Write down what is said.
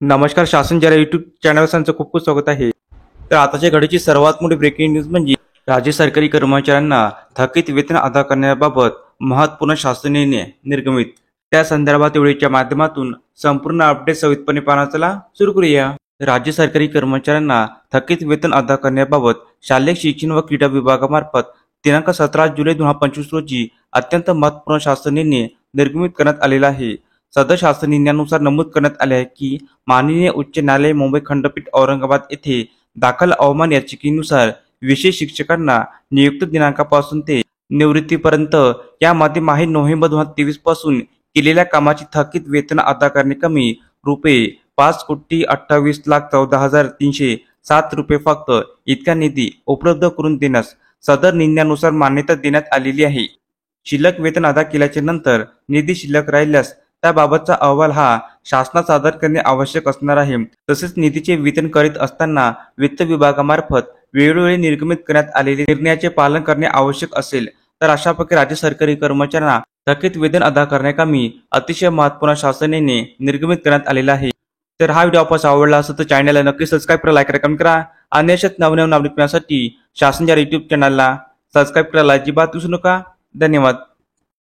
नमस्कार. शासन जरा यूट्यूब चॅनल खूप खूप स्वागत आहे. तर आताच्या घडीची सर्वात मोठी ब्रेकिंग न्यूज म्हणजे राज्य सरकारी कर्मचाऱ्यांना थकीत वेतन अदा करण्याबाबत महत्त्वपूर्ण शासनीय निर्णय निर्गमित. त्या संदर्भात वेळेच्या माध्यमातून संपूर्ण अपडेट सविस्तरपणे पाहण्याला सुरू करूया. राज्य सरकारी कर्मचाऱ्यांना थकीत वेतन अदा करण्याबाबत शालेय शिक्षण व क्रीडा विभागामार्फत दिनांक 17 जुलै 2025 रोजी अत्यंत महत्त्वपूर्ण शासन निर्णय निर्गमित करण्यात आलेला आहे. सदर शासन निर्णयानुसार नमूद करण्यात आले आहे की माननीय उच्च न्यायालय मुंबई खंडपीठ औरंगाबाद येथे दाखल अवमान याचिकेनुसार विशेष शिक्षकांना नियुक्ती दिनांकापासून ते निवृत्तीपर्यंत यामध्ये माहे नोव्हेंबर 2023 पासून केलेल्या कामाची थकीत वेतन अदा करणे कमी रुपये 5,28,14,307 रुपये फक्त इतका निधी उपलब्ध करून देण्यास सदर निर्णयानुसार मान्यता देण्यात आलेली आहे. शिल्लक वेतन अदा केल्याच्या नंतर निधी शिल्लक राहिल्यास त्याबाबतचा अहवाल हा शासनास सादर करणे आवश्यक असणार आहे. तसेच निधीचे वितरण करीत असताना वित्त विभागामार्फत वेळोवेळी निर्गमित करण्यात आलेल्या निर्णयाचे पालन करणे आवश्यक असेल. तर अशा प्रकारे राज्य सरकारी कर्मचाऱ्यांना थकीत वेतन अदा करण्याकामी अतिशय महत्त्वपूर्ण शासन निर्णय निर्गमित करण्यात आलेला आहे. तर हा व्हिडिओ आपल्याला आवडला असेल तर चॅनलला नक्की सबस्क्राईब करा, लाईक करा, कमेंट करा आणि अशाच नवनवीन अपडेट मिळण्यासाठी शासन यूट्यूब चॅनलला सबस्क्राईब करायला अजिबात विसरू नका. धन्यवाद.